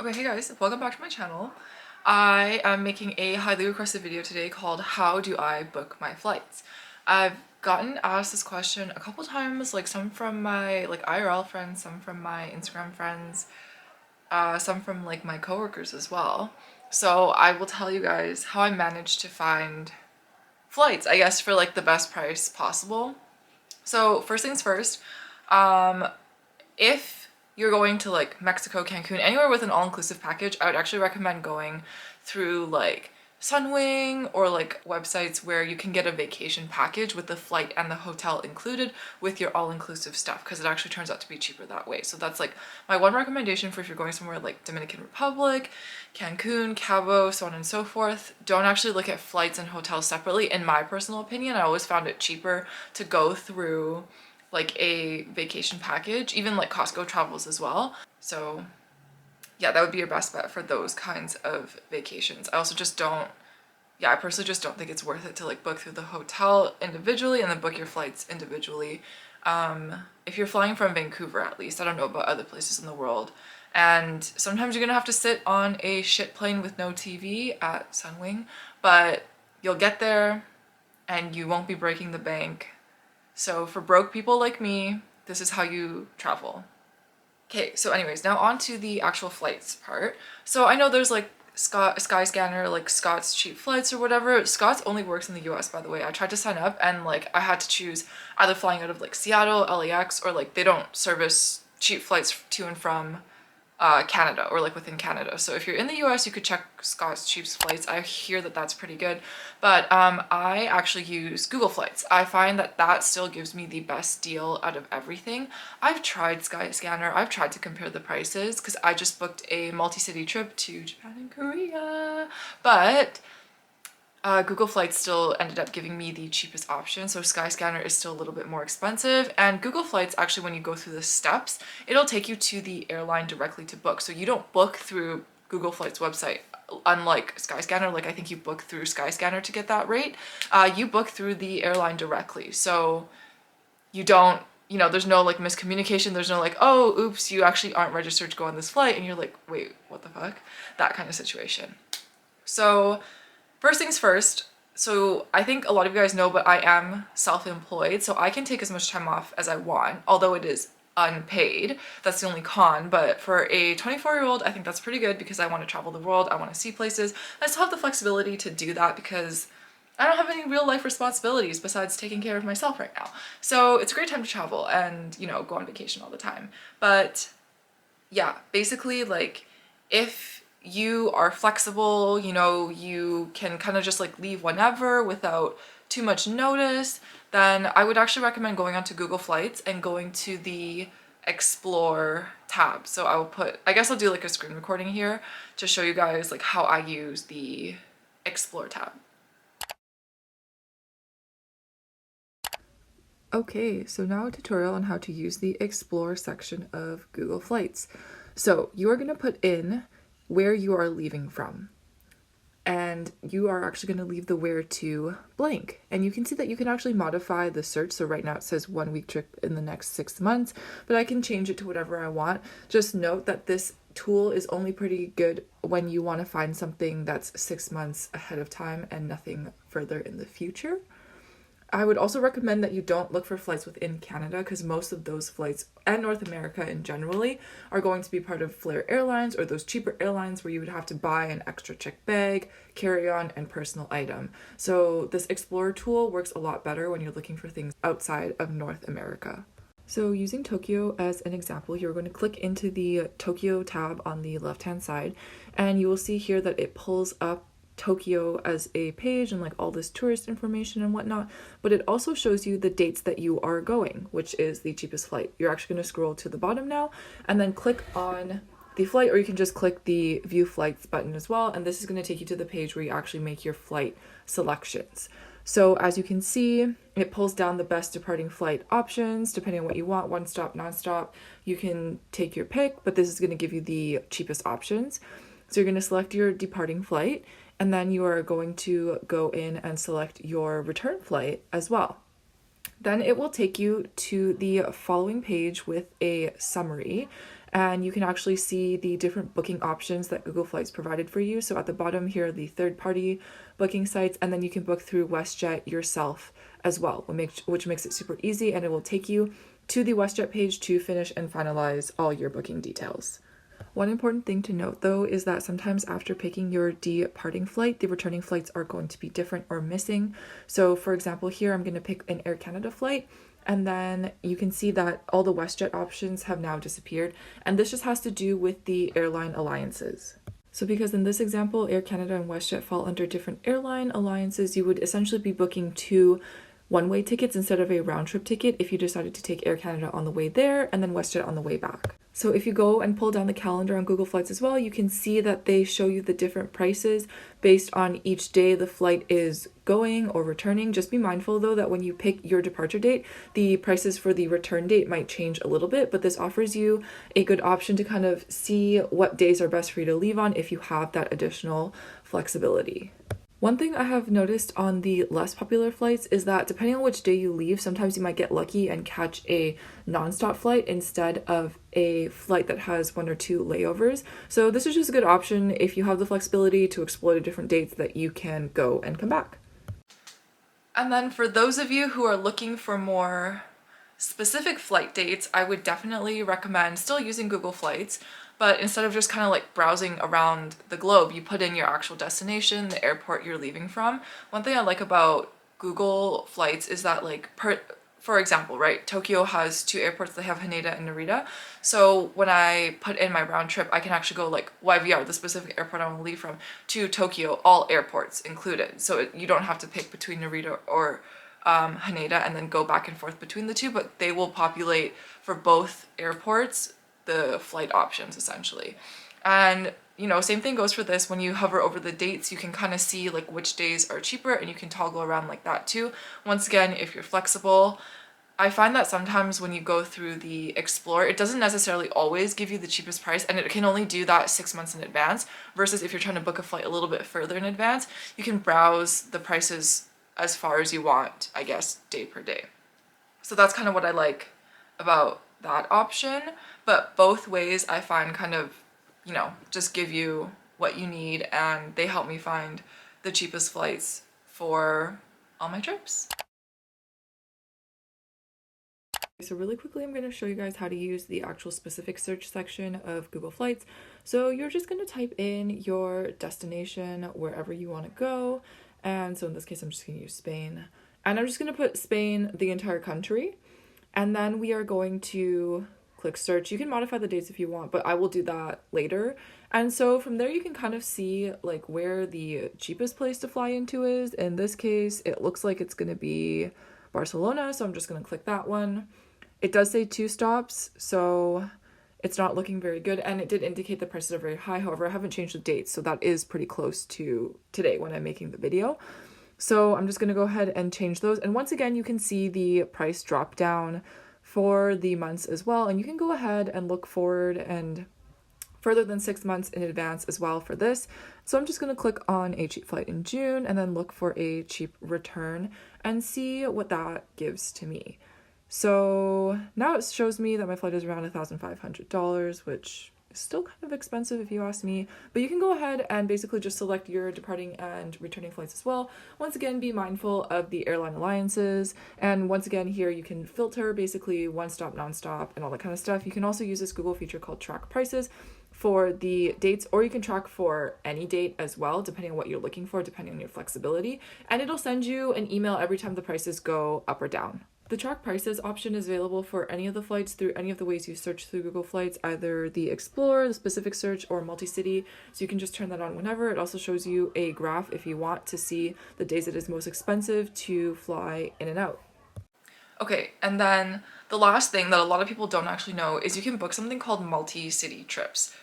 Okay, hey guys, welcome back to my channel. I am making a highly requested video today called How Do I Book My Flights? I've gotten asked this question a couple times, like some from my IRL friends, some from my Instagram friends, some from like my coworkers as well. So I will tell you guys how I managed to find flights, I guess, for like the best price possible. So first things first, if you're going to like Mexico, Cancun, anywhere with an all-inclusive package, I would actually recommend going through like Sunwing or like websites where you can get a vacation package with the flight and the hotel included with your all-inclusive stuff, because it actually turns out to be cheaper that way. So that's like my one recommendation for if you're going somewhere like Dominican Republic, Cancun, Cabo, so on and so forth. Don't actually look at flights and hotels separately. In my personal opinion, I always found it cheaper to go through like a vacation package, even like Costco travels as well. So yeah, that would be your best bet for those kinds of vacations. I also just don't, yeah, I personally just don't think it's worth it to like book through the hotel individually and then book your flights individually. If you're flying from Vancouver, at least, I don't know about other places in the world, and sometimes you're gonna have to sit on a shit plane with no TV at Sunwing, but you'll get there and you won't be breaking the bank. So for broke people like me, this is how you travel. Okay, so anyways, now on to the actual flights part. So I know there's like Skyscanner, like Scott's cheap flights or whatever. Scott's only works in the US, by the way. I tried to sign up and like I had to choose either flying out of like Seattle, LAX, or like they don't service cheap flights to and from Canada or like within Canada. So if you're in the US, you could check Scott's cheapest flights. I hear that that's pretty good, but I actually use Google Flights. I find that that still gives me the best deal out of everything. I've tried Skyscanner. I've tried to compare the prices because I just booked a multi-city trip to Japan and Korea, but Google Flights still ended up giving me the cheapest option, so Skyscanner is still a little bit more expensive. And Google Flights, actually, when you go through the steps, it'll take you to the airline directly to book. So you don't book through Google Flights website, unlike Skyscanner. Like I think you book through Skyscanner to get that rate. You book through the airline directly, so you don't, you know, there's no like miscommunication. There's no like, oh, oops, you actually aren't registered to go on this flight, and you're like, wait, what the fuck? That kind of situation. So first things first, so I think a lot of you guys know, but I am self-employed, so I can take as much time off as I want, although it is unpaid. That's the only con, but for a 24-year-old, I think that's pretty good because I want to travel the world, I want to see places. I still have the flexibility to do that because I don't have any real life responsibilities besides taking care of myself right now. So it's a great time to travel and, you know, go on vacation all the time. But yeah, basically, like, if you are flexible, you know, you can kind of just like leave whenever without too much notice, then I would actually recommend going onto Google Flights and going to the Explore tab. So I will put, I guess I'll do like a screen recording here to show you guys like how I use the Explore tab. Okay, so now a tutorial on how to use the Explore section of Google Flights. So you are going to put in where you are leaving from, and you are actually going to leave the where to blank. And you can see that you can actually modify the search. So right now it says 1 week trip in the next 6 months, but I can change it to whatever I want. Just note that this tool is only pretty good when you want to find something that's 6 months ahead of time and nothing further in the future. I would also recommend that you don't look for flights within Canada because most of those flights, and North America in generally, are going to be part of Flair Airlines or those cheaper airlines where you would have to buy an extra check bag, carry-on, and personal item. So this Explorer tool works a lot better when you're looking for things outside of North America. So using Tokyo as an example, you're going to click into the Tokyo tab on the left-hand side, and you will see here that it pulls up Tokyo as a page and like all this tourist information and whatnot, but it also shows you the dates that you are going, which is the cheapest flight. You're actually going to scroll to the bottom now and then click on the flight, or you can just click the view flights button as well, and this is going to take you to the page where you actually make your flight selections. So as you can see, it pulls down the best departing flight options depending on what you want, one stop, non-stop. You can take your pick, but this is going to give you the cheapest options. So you're going to select your departing flight, and then you are going to go in and select your return flight as well. Then it will take you to the following page with a summary, and you can actually see the different booking options that Google Flights provided for you. So at the bottom here are the third-party booking sites, and then you can book through WestJet yourself as well, which makes it super easy, and it will take you to the WestJet page to finish and finalize all your booking details. One important thing to note though is that sometimes after picking your departing flight, the returning flights are going to be different or missing. So for example, here I'm going to pick an Air Canada flight, and then you can see that all the WestJet options have now disappeared, and this just has to do with the airline alliances. So because in this example, Air Canada and WestJet fall under different airline alliances, you would essentially be booking two one-way tickets instead of a round-trip ticket if you decided to take Air Canada on the way there and then WestJet on the way back. So if you go and pull down the calendar on Google Flights as well, you can see that they show you the different prices based on each day the flight is going or returning. Just be mindful though that when you pick your departure date, the prices for the return date might change a little bit, but this offers you a good option to kind of see what days are best for you to leave on if you have that additional flexibility. One thing I have noticed on the less popular flights is that depending on which day you leave, sometimes you might get lucky and catch a non-stop flight instead of a flight that has one or two layovers. So this is just a good option if you have the flexibility to explore the different dates that you can go and come back. And then for those of you who are looking for more specific flight dates, I would definitely recommend still using Google Flights, but instead of just kind of like browsing around the globe, you put in your actual destination, the airport you're leaving from. One thing I like about Google Flights is that for example, right, Tokyo has two airports. They have Haneda and Narita. So when I put in my round trip, I can actually go like YVR, the specific airport I want to leave from, to Tokyo, all airports included. So you don't have to pick between Narita or Haneda and then go back and forth between the two, but they will populate for both airports the flight options essentially. And you know, same thing goes for this. When you hover over the dates, you can kind of see like which days are cheaper, and you can toggle around like that too. Once again, if you're flexible. I find that sometimes when you go through the Explore, it doesn't necessarily always give you the cheapest price, and it can only do that 6 months in advance, versus if you're trying to book a flight a little bit further in advance, you can browse the prices as far as you want, I guess, day per day. So that's kind of what I like about that option, but both ways I find kind of, you know, just give you what you need, and they help me find the cheapest flights for all my trips. So really quickly, I'm going to show you guys how to use the actual specific search section of Google Flights. So you're just going to type in your destination wherever you want to go. And so in this case, I'm just going to use Spain. And I'm just going to put Spain, the entire country. And then we are going to click search. You can modify the dates if you want, but I will do that later. And so from there, you can kind of see like where the cheapest place to fly into is. In this case, it looks like it's going to be Barcelona. So I'm just going to click that one. It does say 2 stops, so it's not looking very good. And it did indicate the prices are very high. However, I haven't changed the dates, so that is pretty close to today when I'm making the video. So I'm just going to go ahead and change those. And once again, you can see the price drop down for the months as well. And you can go ahead and look forward and further than 6 months in advance as well for this. So I'm just going to click on a cheap flight in June and then look for a cheap return and see what that gives to me. So now it shows me that my flight is around $1,500, which is still kind of expensive if you ask me, but you can go ahead and basically just select your departing and returning flights as well. Once again, be mindful of the airline alliances. And once again, here you can filter basically one stop, non-stop, and all that kind of stuff. You can also use this Google feature called track prices for the dates, or you can track for any date as well, depending on what you're looking for, depending on your flexibility. And it'll send you an email every time the prices go up or down. The track prices option is available for any of the flights through any of the ways you search through Google Flights, either the Explore, the specific search, or multi-city. So you can just turn that on whenever. It also shows you a graph if you want to see the days it is most expensive to fly in and out. Okay, and then the last thing that a lot of people don't actually know is you can book something called multi-city trips.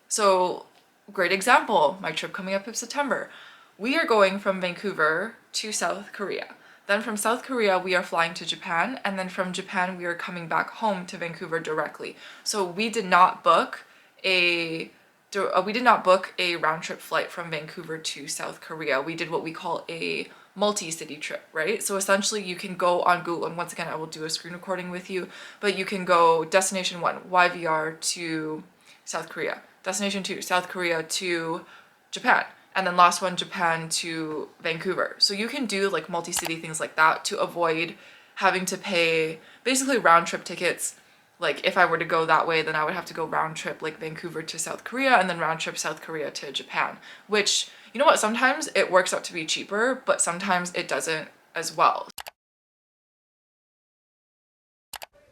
So, great example, my trip coming up in September. We are going from Vancouver to South Korea. Then from South Korea, we are flying to Japan, and then from Japan, we are coming back home to Vancouver directly. So we did not book a round trip flight from Vancouver to South Korea. We did what we call a multi-city trip, right? So essentially you can go on Google, and once again, I will do a screen recording with you, but you can go destination 1, YVR to South Korea, destination 2, South Korea to Japan, and then last one, Japan to Vancouver. So you can do like multi-city things like that to avoid having to pay basically round trip tickets. Like if I were to go that way, then I would have to go round trip like Vancouver to South Korea and then round trip South Korea to Japan, which, you know what, sometimes it works out to be cheaper, but sometimes it doesn't as well.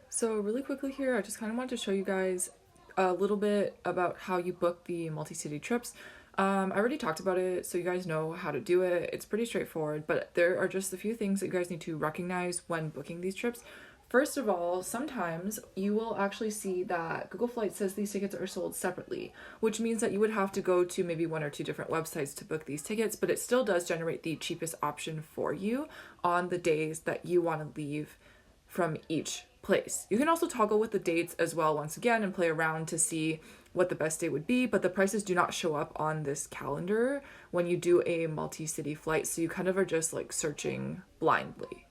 So really quickly here, I just kind of wanted to show you guys a little bit about how you book the multi-city trips. I already talked about it, so you guys know how to do it. It's pretty straightforward, but there are just a few things that you guys need to recognize when booking these trips. First of all, sometimes you will actually see that Google Flights says these tickets are sold separately, which means that you would have to go to maybe 1 or 2 different websites to book these tickets, but it still does generate the cheapest option for you on the days that you want to leave from each place. You can also toggle with the dates as well once again and play around to see what the best date would be, but the prices do not show up on this calendar when you do a multi-city flight, so you kind of are just like searching blindly.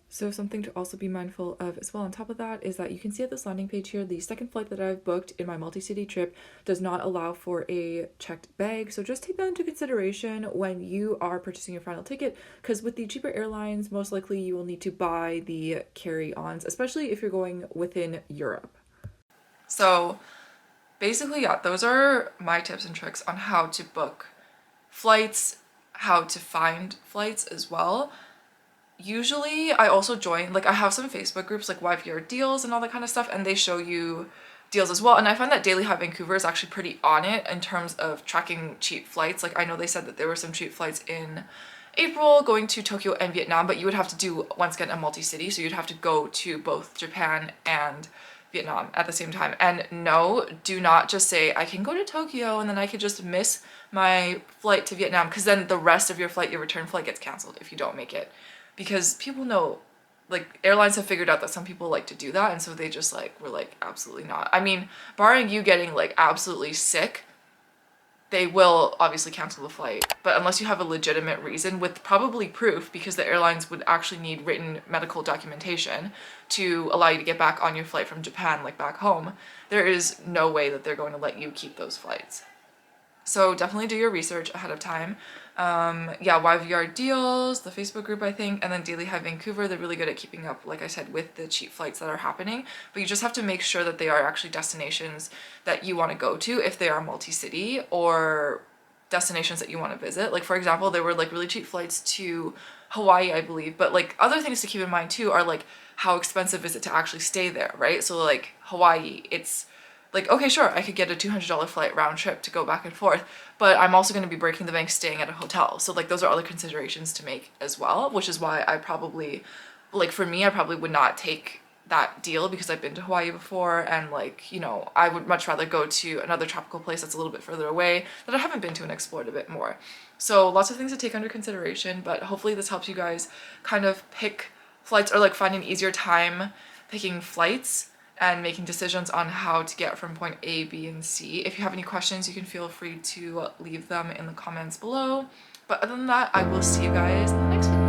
So something to also be mindful of as well on top of that is that you can see at this landing page here, the second flight that I've booked in my multi-city trip does not allow for a checked bag. So just take that into consideration when you are purchasing your final ticket, because with the cheaper airlines, most likely you will need to buy the carry-ons, especially if you're going within Europe. So basically, yeah, those are my tips and tricks on how to book flights, how to find flights as well. Usually I also join, like I have some Facebook groups like YVR deals and all that kind of stuff, and they show you deals as well. And I find that Daily Hot Vancouver is actually pretty on it in terms of tracking cheap flights. Like I know they said that there were some cheap flights in April going to Tokyo and Vietnam, but you would have to do, once again, a multi-city. So you'd have to go to both Japan and Vietnam at the same time. And no, do not just say, I can go to Tokyo and then I could just miss my flight to Vietnam, because then the rest of your flight, your return flight, gets canceled if you don't make it. Because people know, like airlines have figured out that some people like to do that, and so they just like were like, absolutely not. I mean, barring you getting like absolutely sick, they will obviously cancel the flight, but unless you have a legitimate reason with probably proof, because the airlines would actually need written medical documentation to allow you to get back on your flight from Japan, like back home, there is no way that they're going to let you keep those flights. So definitely do your research ahead of time. Yeah, YVR deals, the Facebook group, I think, and then Daily High Vancouver, they're really good at keeping up, like I said, with the cheap flights that are happening, but you just have to make sure that they are actually destinations that you want to go to if they are multi-city, or destinations that you want to visit. Like for example, there were like really cheap flights to Hawaii, I believe, but like other things to keep in mind too are like how expensive is it to actually stay there, right? So like Hawaii, it's like, okay, sure, I could get a $200 flight round trip to go back and forth, but I'm also going to be breaking the bank staying at a hotel. So like those are other considerations to make as well, which is why I probably, like for me, I probably would not take that deal, because I've been to Hawaii before, and like, you know, I would much rather go to another tropical place that's a little bit further away that I haven't been to and explored a bit more. So lots of things to take under consideration, but hopefully this helps you guys kind of pick flights, or like find an easier time picking flights and making decisions on how to get from point A, B, and C. If you have any questions, you can feel free to leave them in the comments below. But other than that, I will see you guys in the next video.